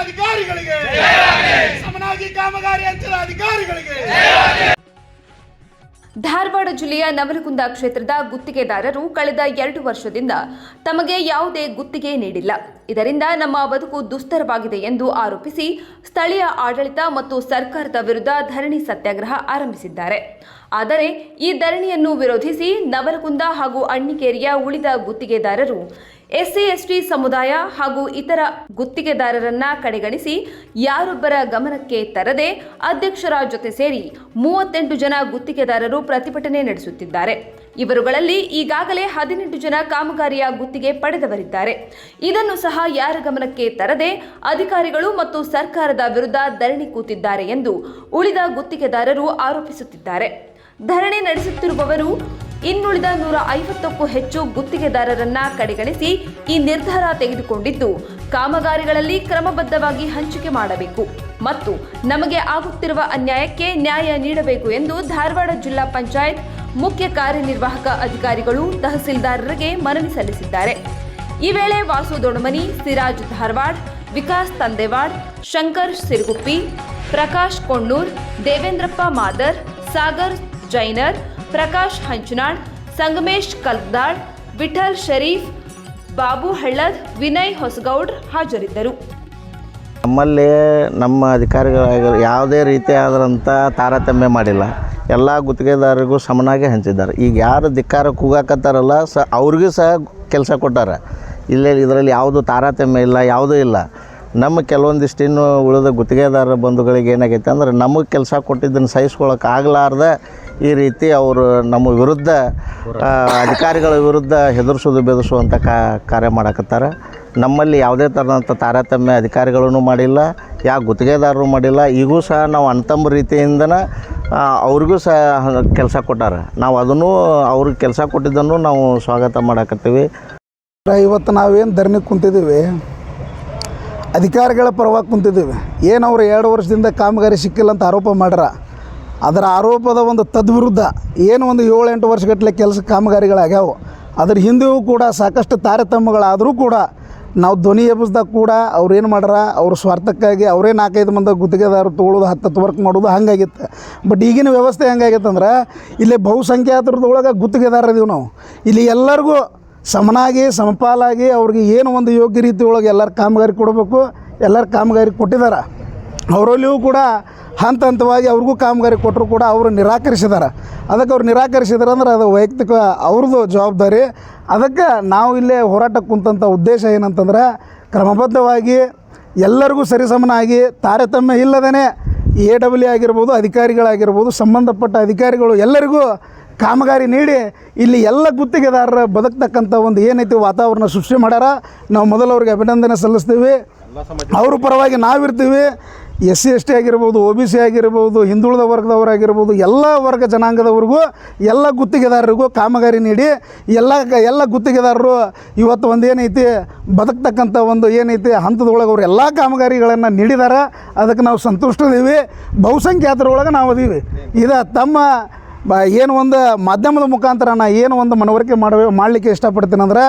ಅಧಿಕಾರಿಗಳಿಗೆ ಸಮನಾಗಿ ಕಾಮಗಾರಿ ಹಂಚಲ ಅಧಿಕಾರಿಗಳಿಗೆ. ಧಾರವಾಡ ಜಿಲ್ಲೆಯ ನವಲಗುಂದ ಕ್ಷೇತ್ರದ ಗುತ್ತಿಗೆದಾರರು ಕಳೆದ 2 ವರ್ಷದಿಂದ ತಮಗೆ ಯಾವುದೇ ಗುತ್ತಿಗೆ ನೀಡಿಲ್ಲ. ಇದರಿಂದ ನಮ್ಮ ಬದುಕು ದುಸ್ತರವಾಗಿದೆ ಎಂದು ಆರೋಪಿಸಿ ಸ್ಥಳೀಯ ಆಡಳಿತ ಮತ್ತು ಸರ್ಕಾರದ ವಿರುದ್ಧ ಧರಣಿ ಸತ್ಯಾಗ್ರಹ ಆರಂಭಿಸಿದ್ದಾರೆ. ಆದರೆ ಈ ಧರಣಿಯನ್ನು ವಿರೋಧಿಸಿ ನವಲಗುಂದ ಹಾಗೂ ಅಣ್ಣಿಕೇರಿಯ ಉಳಿದ ಗುತ್ತಿಗೆದಾರರು SC/ST ಸಮುದಾಯ ಹಾಗೂ ಇತರ ಗುತ್ತಿಗೆದಾರರನ್ನ ಕಡೆಗಣಿಸಿ ಯಾರೊಬ್ಬರ ಗಮನಕ್ಕೆ ತರದೆ ಅಧ್ಯಕ್ಷರ ಜೊತೆ ಸೇರಿ 38 ಜನ ಗುತ್ತಿಗೆದಾರರು ಪ್ರತಿಭಟನೆ ನಡೆಸುತ್ತಿದ್ದಾರೆ. ಇವರುಗಳಲ್ಲಿ ಈಗಾಗಲೇ 18 ಜನ ಕಾಮಗಾರಿಯ ಗುತ್ತಿಗೆ ಪಡೆದವರಿದ್ದಾರೆ. ಇದನ್ನು ಸಹ ಯಾರ ಗಮನಕ್ಕೆ ತರದೆ ಅಧಿಕಾರಿಗಳು ಮತ್ತು ಸರ್ಕಾರದ ವಿರುದ್ಧ ಧರಣಿ ಕೂತಿದ್ದಾರೆ ಎಂದು ಉಳಿದ ಗುತ್ತಿಗೆದಾರರು ಆರೋಪಿಸುತ್ತಿದ್ದಾರೆ. ಧರಣಿ ನಡೆಸುತ್ತಿರುವವರು ಇನ್ನುಳಿದ 150ಕ್ಕೂ ಹೆಚ್ಚು ಗುತ್ತಿಗೆದಾರರನ್ನ ಕಡೆಗಣಿಸಿ ಈ ನಿರ್ಧಾರ ತೆಗೆದುಕೊಂಡಿದ್ದು ಕಾಮಗಾರಿಗಳಲ್ಲಿ ಕ್ರಮಬದ್ಧವಾಗಿ ಹಂಚಿಕೆ ಮಾಡಬೇಕು ಮತ್ತು ನಮಗೆ ಆಗುತ್ತಿರುವ ಅನ್ಯಾಯಕ್ಕೆ ನ್ಯಾಯ ನೀಡಬೇಕು ಎಂದು ಧಾರವಾಡ ಜಿಲ್ಲಾ ಪಂಚಾಯತ್ ಮುಖ್ಯ ಕಾರ್ಯನಿರ್ವಾಹಕ ಅಧಿಕಾರಿಗಳು ತಹಸೀಲ್ದಾರರಿಗೆ ಮನವಿ ಸಲ್ಲಿಸಿದ್ದಾರೆ. ಈ ವೇಳೆ ವಾಸು ದೊಣಮನಿ, ಸಿರಾಜ್ ಧಾರವಾಡ್, ವಿಕಾಸ್ ತಂದೇವಾಡ್, ಶಂಕರ್ ಸಿರುಗುಪ್ಪಿ, ಪ್ರಕಾಶ್ ಕೊಣ್ಣೂರ್, ದೇವೇಂದ್ರಪ್ಪ ಮಾದರ್, ಸಾಗರ್ ಜೈನರ್, ಪ್ರಕಾಶ್ ಹಂಚನಾಳ್, ಸಂಗಮೇಶ್ ಕಲ್ದಾಳ್, ವಿಠಲ್ ಶರೀಫ್, ಬಾಬು ಹಳ್ಳದ್, ವಿನಯ್ ಹೊಸಗೌಡ್ ಹಾಜರಿದ್ದರು. ನಮ್ಮಲ್ಲಿ ನಮ್ಮ ಅಧಿಕಾರಿಗಳು ಯಾವುದೇ ರೀತಿಯಾದಂಥ ತಾರತಮ್ಯ ಮಾಡಿಲ್ಲ. ಎಲ್ಲ ಗುತ್ತಿಗೆದಾರರಿಗೂ ಸಮನಾಗಿ ಹಂಚಿದ್ದಾರೆ. ಈಗ ಯಾರು ಧಿಕ್ಕಾರ ಕೂಗಾಕತ್ತಾರಲ್ಲ ಅವ್ರಿಗೂ ಸಹ ಕೆಲಸ ಕೊಟ್ಟಾರೆ. ಇದರಲ್ಲಿ ಯಾವುದು ತಾರತಮ್ಯ ಇಲ್ಲ, ಯಾವುದೂ ಇಲ್ಲ. ನಮ್ಮ ಕೆಲವೊಂದಿಷ್ಟು ಇನ್ನು ಉಳಿದ ಗುತ್ತಿಗೆದಾರ ಬಂಧುಗಳಿಗೆ ಏನಾಗೈತೆ ಅಂದ್ರೆ ನಮಗೆ ಕೆಲಸ ಕೊಟ್ಟಿದ್ದನ್ನು ಸಹಿಸ್ಕೊಳ್ಳೋಕೆ ಆಗಲಾರ್ದೆ ಈ ರೀತಿ ಅವರು ನಮ್ಮ ವಿರುದ್ಧ ಅಧಿಕಾರಿಗಳ ವಿರುದ್ಧ ಹೆದರಿಸೋದು ಬೆದರಿಸುವಂಥ ಕಾರ್ಯ ಮಾಡಕತ್ತಾರೆ. ನಮ್ಮಲ್ಲಿ ಯಾವುದೇ ಥರದಂಥ ತಾರತಮ್ಯ ಅಧಿಕಾರಿಗಳೂ ಮಾಡಿಲ್ಲ, ಯಾವ ಗುತ್ತಿಗೆದಾರರು ಮಾಡಿಲ್ಲ. ಈಗೂ ಸಹ ನಾವು ಅಣ್ತಮ್ಮ ರೀತಿಯಿಂದನೇ ಅವ್ರಿಗೂ ಸಹ ಕೆಲಸ ಕೊಟ್ಟಾರೆ. ನಾವು ಅದನ್ನು ಅವ್ರಿಗೆ ಕೆಲಸ ಕೊಟ್ಟಿದ್ದನ್ನು ನಾವು ಸ್ವಾಗತ ಮಾಡಕತ್ತೀವಿ. ಇವತ್ತು ನಾವೇನು ಧರಣಿ ಕುಂತಿದ್ದೀವಿ, ಅಧಿಕಾರಿಗಳ ಪರವಾಗಿ ಕುಂತಿದ್ದೀವಿ. ಏನು ಅವರು 2 ವರ್ಷದಿಂದ ಕಾಮಗಾರಿ ಸಿಕ್ಕಿಲ್ಲ ಅಂತ ಆರೋಪ ಮಾಡ್ಯಾರ. ಅದರ ಆರೋಪದ ಒಂದು ತದ್ವಿರುದ್ಧ ಏನು ಒಂದು 7-8 ವರ್ಷಗಟ್ಟಲೆ ಕೆಲಸ ಕಾಮಗಾರಿಗಳಾಗ್ಯಾವು. ಅದ್ರ ಹಿಂದೆಯೂ ಕೂಡ ಸಾಕಷ್ಟು ತಾರತಮ್ಯಗಳಾದರೂ ಕೂಡ ನಾವು ಧ್ವನಿ ಎಬ್ಬಿಸ್ದಾಗ ಕೂಡ ಅವ್ರು ಏನು ಮಾಡ್ಯಾರ, ಅವ್ರ ಸ್ವಾರ್ಥಕ್ಕಾಗಿ ಅವರೇ 4-5 ಮಂದಿ ಗುತ್ತಿಗೆದಾರರು ತೊಗೊಳ್ಳೋದು, 10 ವರ್ಕ್ ಮಾಡೋದು ಹಂಗಾಗಿತ್ತು. ಬಟ್ ಈಗಿನ ವ್ಯವಸ್ಥೆ ಹೆಂಗಾಗೈತೆ ಅಂದ್ರೆ ಇಲ್ಲಿ ಬಹುಸಂಖ್ಯಾತರದೊಳಗೆ ಗುತ್ತಿಗೆದಾರದೀವಿ ನಾವು. ಇಲ್ಲಿ ಎಲ್ಲರಿಗೂ ಸಮನಾಗಿ ಸಮಪಾಲಾಗಿ ಅವ್ರಿಗೆ ಏನು ಒಂದು ಯೋಗ್ಯ ರೀತಿ ಒಳಗೆ ಎಲ್ಲರ ಕಾಮಗಾರಿ ಕೊಡಬೇಕು, ಎಲ್ಲರ ಕಾಮಗಾರಿ ಕೊಟ್ಟಿದ್ದಾರೆ. ಅವರಲ್ಲಿಯೂ ಕೂಡ ಹಂತ ಹಂತವಾಗಿ ಅವ್ರಿಗೂ ಕಾಮಗಾರಿ ಕೊಟ್ಟರು ಕೂಡ ಅವರು ನಿರಾಕರಿಸಿದ್ದಾರೆ. ಅದಕ್ಕೆ ಅವ್ರು ನಿರಾಕರಿಸಿದಾರೆ ಅಂದ್ರೆ ಅದು ವೈಯಕ್ತಿಕ ಅವ್ರದ್ದು ಜವಾಬ್ದಾರಿ. ಅದಕ್ಕೆ ನಾವು ಇಲ್ಲೇ ಹೋರಾಟಕ್ಕೆ ಕುಂತಂಥ ಉದ್ದೇಶ ಏನಂತಂದ್ರೆ ಕ್ರಮಬದ್ಧವಾಗಿ ಎಲ್ಲರಿಗೂ ಸರಿಸಮನಾಗಿ ತಾರತಮ್ಯ ಇಲ್ಲದೇ AW ಆಗಿರ್ಬೋದು, ಅಧಿಕಾರಿಗಳಾಗಿರ್ಬೋದು, ಸಂಬಂಧಪಟ್ಟ ಅಧಿಕಾರಿಗಳು ಎಲ್ಲರಿಗೂ ಕಾಮಗಾರಿ ನೀಡಿ ಇಲ್ಲಿ ಎಲ್ಲ ಗುತ್ತಿಗೆದಾರರ ಬದುಕ್ತಕ್ಕಂಥ ಒಂದು ಏನೈತಿ ವಾತಾವರಣ ಸೃಷ್ಟಿ ಮಾಡ್ಯಾರ. ನಾವು ಮೊದಲು ಅವ್ರಿಗೆ ಅಭಿನಂದನೆ ಸಲ್ಲಿಸ್ತೀವಿ. ಅವ್ರ ಪರವಾಗಿ ನಾವಿರ್ತೀವಿ. SC/ST ಆಗಿರ್ಬೋದು, OBC ಆಗಿರ್ಬೋದು, ಹಿಂದುಳಿದ ವರ್ಗದವರಾಗಿರ್ಬೋದು, ಎಲ್ಲ ವರ್ಗ ಜನಾಂಗದವ್ರಿಗೂ ಎಲ್ಲ ಗುತ್ತಿಗೆದಾರರಿಗೂ ಕಾಮಗಾರಿ ನೀಡಿ ಎಲ್ಲ ಗುತ್ತಿಗೆದಾರರು ಇವತ್ತು ಒಂದು ಏನೈತಿ ಬದುಕ್ತಕ್ಕಂಥ ಒಂದು ಏನೈತಿ ಹಂತದೊಳಗೆ ಅವರು ಎಲ್ಲ ಕಾಮಗಾರಿಗಳನ್ನು ನೀಡಿದ್ದಾರೆ. ಅದಕ್ಕೆ ನಾವು ಸಂತುಷ್ಟದೀವಿ. ಬಹುಸಂಖ್ಯಾತರೊಳಗೆ ನಾವು ಅದೀವಿ. ಇದು ತಮ್ಮ ಏನು ಒಂದು ಮಾಧ್ಯಮದ ಮುಖಾಂತರ ನಾ ಏನು ಒಂದು ಮನವರಿಕೆ ಮಾಡಲಿಕ್ಕೆ ಇಷ್ಟಪಡ್ತೀನಿ ಅಂದ್ರೆ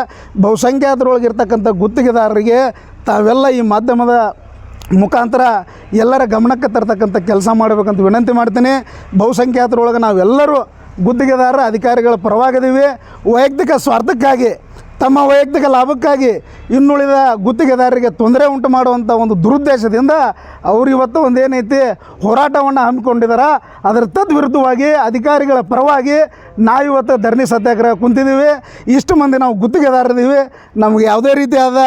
ಬಹುಸಂಖ್ಯಾತರೊಳಗೆ ಇರ್ತಕ್ಕಂಥ ಗುತ್ತಿಗೆದಾರರಿಗೆ ತಾವೆಲ್ಲ ಈ ಮಾಧ್ಯಮದ ಮುಖಾಂತರ ಎಲ್ಲರ ಗಮನಕ್ಕೆ ತರ್ತಕ್ಕಂಥ ಕೆಲಸ ಮಾಡಬೇಕಂತ ವಿನಂತಿ ಮಾಡ್ತೀನಿ. ಬಹುಸಂಖ್ಯಾತರೊಳಗೆ ನಾವೆಲ್ಲರೂ ಗುತ್ತಿಗೆದಾರರ ಅಧಿಕಾರಿಗಳ ಪರವಾಗಿದ್ದೀವಿ. ವೈಯಕ್ತಿಕ ಸ್ವಾರ್ಥಕ್ಕಾಗಿ, ತಮ್ಮ ವೈಯಕ್ತಿಕ ಲಾಭಕ್ಕಾಗಿ ಇನ್ನುಳಿದ ಗುತ್ತಿಗೆದಾರರಿಗೆ ತೊಂದರೆ ಉಂಟು ಮಾಡುವಂಥ ಒಂದು ದುರುದ್ದೇಶದಿಂದ ಅವರು ಇವತ್ತು ಒಂದೇನೈತಿ ಹೋರಾಟವನ್ನು ಹಮ್ಮಿಕೊಂಡಿದ್ದಾರೆ. ಅದರ ತದ್ವಿರುದ್ಧವಾಗಿ ಅಧಿಕಾರಿಗಳ ಪರವಾಗಿ ನಾವಿವತ್ತು ಧರಣಿ ಸತ್ಯಾಗ್ರಹ ಕುಂತಿದ್ದೀವಿ. ಇಷ್ಟು ಮಂದಿ ನಾವು ಗುತ್ತಿಗೆದಾರರಿದ್ದೀವಿ. ನಮಗೆ ಯಾವುದೇ ರೀತಿಯಾದ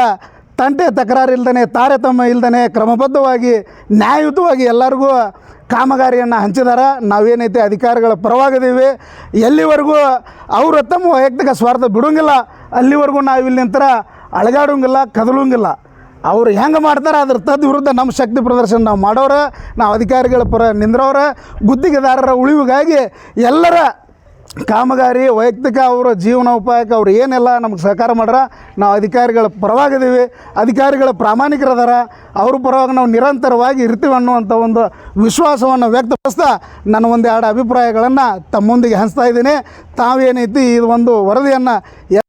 ತಂಟೆ ತಕರಾರು ಇಲ್ದೇ, ತಾರತಮ್ಯ ಇಲ್ದೇ ಕ್ರಮಬದ್ಧವಾಗಿ ನ್ಯಾಯಯುತವಾಗಿ ಎಲ್ಲರಿಗೂ ಕಾಮಗಾರಿಯನ್ನು ಹಂಚಿದಾರ. ನಾವೇನೈತೆ ಅಧಿಕಾರಿಗಳ ಪರವಾಗಿದ್ದೀವಿ. ಎಲ್ಲಿವರೆಗೂ ಅವರು ತಮ್ಮ ವೈಯಕ್ತಿಕ ಸ್ವಾರ್ಥ ಬಿಡೋಂಗಿಲ್ಲ ಅಲ್ಲಿವರೆಗೂ ನಾವು ಇಲ್ಲಿ ನಿಂತರ ಅಳಗಾಡೋಂಗಿಲ್ಲ, ಕದಲೋಂಗಿಲ್ಲ. ಅವ್ರು ಹೆಂಗೆ ಮಾಡ್ತಾರೆ ಅದ್ರ ತದ್ವಿರುದ್ಧ ನಮ್ಮ ಶಕ್ತಿ ಪ್ರದರ್ಶನ ನಾವು ಮಾಡೋರು. ನಾವು ಅಧಿಕಾರಿಗಳ ಪರ ನಿಂದ್ರವ್ರ. ಗುತ್ತಿಗೆದಾರರ ಉಳಿವಿಗಾಗಿ ಎಲ್ಲರ ಕಾಮಗಾರಿ ವೈಯಕ್ತಿಕ ಅವರ ಜೀವನೋಪಾಯಕ್ಕೆ ಅವ್ರು ಏನೆಲ್ಲ ನಮಗೆ ಸಹಕಾರ ಮಾಡ್ರ ನಾವು ಅಧಿಕಾರಿಗಳ ಪರವಾಗಿದ್ದೀವಿ. ಅಧಿಕಾರಿಗಳ ಪ್ರಾಮಾಣಿಕರದಾರ, ಅವ್ರ ಪರವಾಗಿ ನಾವು ನಿರಂತರವಾಗಿ ಇರ್ತೀವಿ ಅನ್ನುವಂಥ ಒಂದು ವಿಶ್ವಾಸವನ್ನು ವ್ಯಕ್ತಪಡಿಸ್ತಾ ನನ್ನ ಒಂದೆರಡು ಅಭಿಪ್ರಾಯಗಳನ್ನು ತಮ್ಮೊಂದಿಗೆ ಹಂಚ್ತಾ ಇದ್ದೀನಿ. ತಾವೇನೈತಿ ಇದು ಒಂದು ವರದಿಯನ್ನು